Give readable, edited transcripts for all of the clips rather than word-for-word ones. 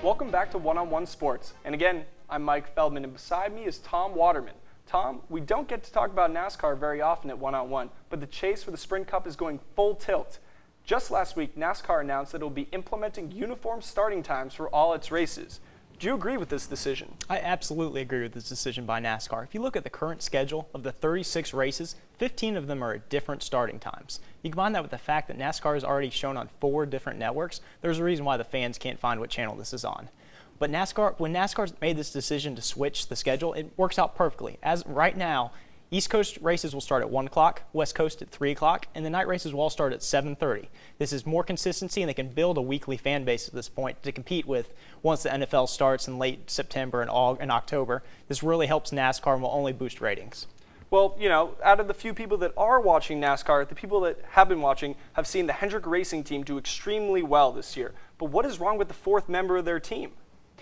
Welcome back to One-on-One Sports. And again, I'm Mike Feldman, and beside me is Tom Waterman. Tom, we don't get to talk about NASCAR very often at One-on-One, but the chase for the Sprint Cup is going full tilt. Just last week, NASCAR announced that it will be implementing uniform starting times for all its races. Do you agree with this decision? I absolutely agree with this decision by NASCAR. If you look at the current schedule of the 36 races, 15 of them are at different starting times. You combine that with the fact that NASCAR is already shown on 4 different networks, there's a reason why the fans can't find what channel this is on. But when NASCAR made this decision to switch the schedule, it works out perfectly. As right now, East Coast races will start at 1 o'clock, West Coast at 3 o'clock, and the night races will all start at 7:30. This is more consistency, and they can build a weekly fan base at this point to compete with once the NFL starts in late September and October. This really helps NASCAR and will only boost ratings. Well, out of the few people that are watching NASCAR, the people that have been watching have seen the Hendrick Racing team do extremely well this year. But what is wrong with the 4th member of their team?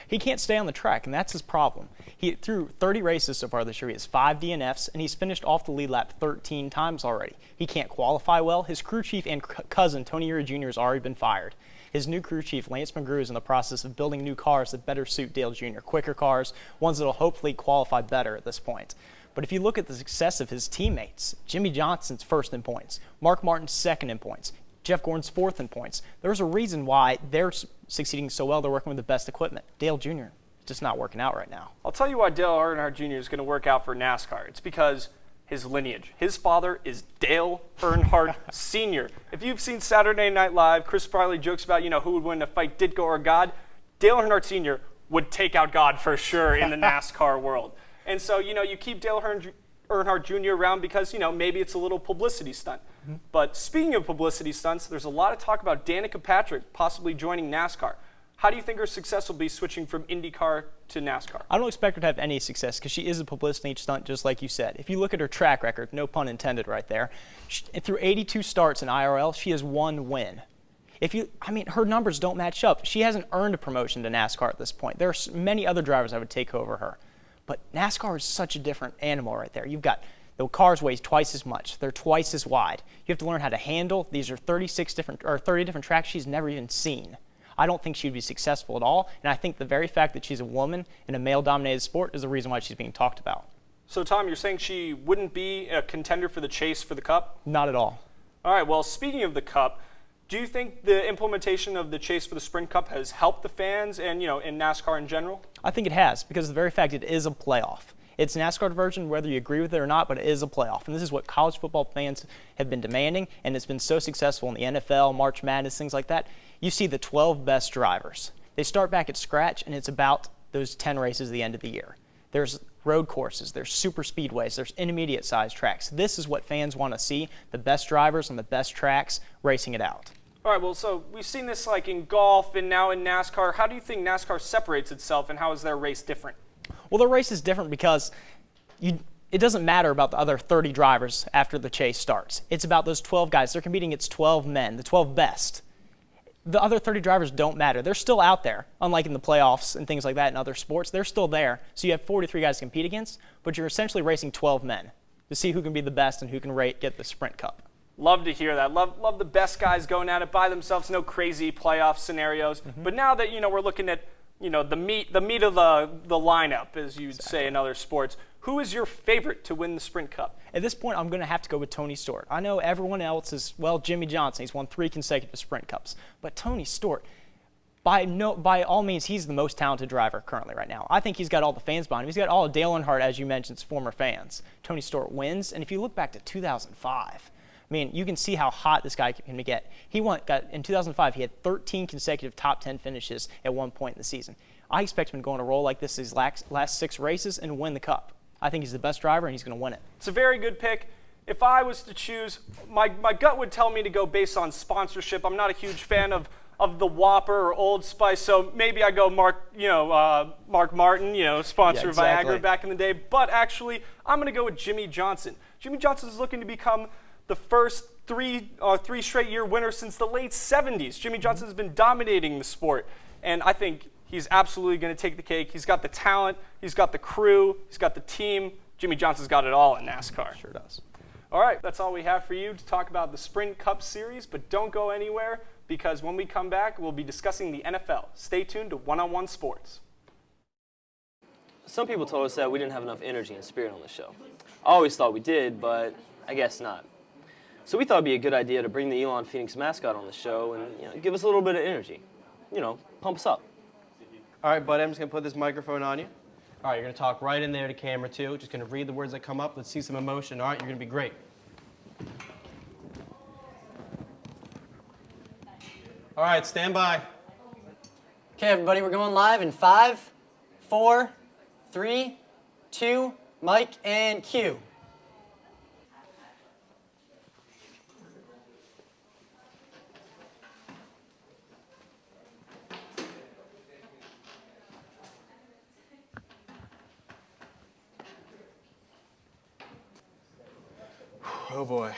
He can't stay on the track, and that's his problem. Through 30 races so far this year, he has 5 DNFs, and he's finished off the lead lap 13 times already. He can't qualify well. His crew chief and cousin, Tony Eury Jr., has already been fired. His new crew chief, Lance McGrew, is in the process of building new cars that better suit Dale Jr., quicker cars, ones that will hopefully qualify better at this point. But if you look at the success of his teammates, Jimmie Johnson's first in points, Mark Martin's second in points, Jeff Gordon's 4th in points. There's a reason why they're succeeding so well. They're working with the best equipment. Dale Jr. is just not working out right now. I'll tell you why Dale Earnhardt Jr. is going to work out for NASCAR. It's because his lineage. His father is Dale Earnhardt Sr. If you've seen Saturday Night Live, Chris Farley jokes about, who would win a fight, Ditko or God. Dale Earnhardt Sr. would take out God for sure in the NASCAR world. And so, you keep Dale Earnhardt Jr. around because, maybe it's a little publicity stunt. Mm-hmm. But speaking of publicity stunts, there's a lot of talk about Danica Patrick possibly joining NASCAR. How do you think her success will be switching from IndyCar to NASCAR? I don't expect her to have any success because she is a publicity stunt, just like you said. If you look at her track record, no pun intended right there, through 82 starts in IRL, she has 1 win. Her numbers don't match up. She hasn't earned a promotion to NASCAR at this point. There are many other drivers that would take over her. But NASCAR is such a different animal right there. You've got the cars weigh twice as much. They're twice as wide. You have to learn how to handle. These are 30 different tracks she's never even seen. I don't think she'd be successful at all, and I think the very fact that she's a woman in a male-dominated sport is the reason why she's being talked about. So, Tom, you're saying she wouldn't be a contender for the chase for the Cup? Not at all. All right, well, speaking of the Cup, do you think the implementation of the chase for the Sprint Cup has helped the fans and, in NASCAR in general? I think it has, because of the very fact it is a playoff. It's NASCAR version, whether you agree with it or not, but it is a playoff. And this is what college football fans have been demanding, and it's been so successful in the NFL, March Madness, things like that. You see the 12 best drivers. They start back at scratch, and it's about those 10 races at the end of the year. There's road courses, there's super speedways, there's intermediate-sized tracks. This is what fans want to see, the best drivers on the best tracks racing it out. All right, well, so we've seen this like in golf and now in NASCAR. How do you think NASCAR separates itself, and how is their race different? Well, the race is different because it doesn't matter about the other 30 drivers after the chase starts. It's about those 12 guys. They're competing against 12 men, the 12 best. The other 30 drivers don't matter. They're still out there, unlike in the playoffs and things like that in other sports. They're still there. So you have 43 guys to compete against, but you're essentially racing 12 men to see who can be the best and who can get the Sprint Cup. Love to hear that. Love the best guys going at it by themselves, no crazy playoff scenarios. Mm-hmm. But now that, we're looking at, the meat of the lineup, as you'd say in other sports, who is your favorite to win the Sprint Cup? At this point, I'm going to have to go with Tony Stewart. I know everyone else is, Jimmie Johnson. He's won 3 consecutive Sprint Cups. But Tony Stewart, by all means, he's the most talented driver currently right now. I think he's got all the fans behind him. He's got all of Dale Earnhardt, as you mentioned, former fans. Tony Stewart wins. And if you look back to 2005, you can see how hot this guy can get. In 2005, he had 13 consecutive top 10 finishes at one point in the season. I expect him to go on a roll like this his last 6 races and win the Cup. I think he's the best driver, and he's going to win it. It's a very good pick. If I was to choose, my gut would tell me to go based on sponsorship. I'm not a huge fan of the Whopper or Old Spice, so maybe I go Mark Martin, sponsor Viagra back in the day. But actually, I'm going to go with Jimmie Johnson. Jimmie Johnson is looking to become the first three straight year winner since the late 70s. Jimmie Johnson has been dominating the sport, and I think he's absolutely going to take the cake. He's got the talent, he's got the crew, he's got the team. Jimmie Johnson's got it all in NASCAR. Sure does. All right, that's all we have for you to talk about the Sprint Cup Series, but don't go anywhere because when we come back, we'll be discussing the NFL. Stay tuned to One-on-One Sports. Some people told us that we didn't have enough energy and spirit on the show. I always thought we did, but I guess not. So we thought it'd be a good idea to bring the Elon Phoenix mascot on the show and give us a little bit of energy. Pump us up. All right, bud, I'm just going to put this microphone on you. All right, you're going to talk right in there to camera, too. Just going to read the words that come up. Let's see some emotion. All right, you're going to be great. All right, stand by. Okay, everybody, we're going live in 5, 4, 3, 2, mic, and cue. Oh, boy.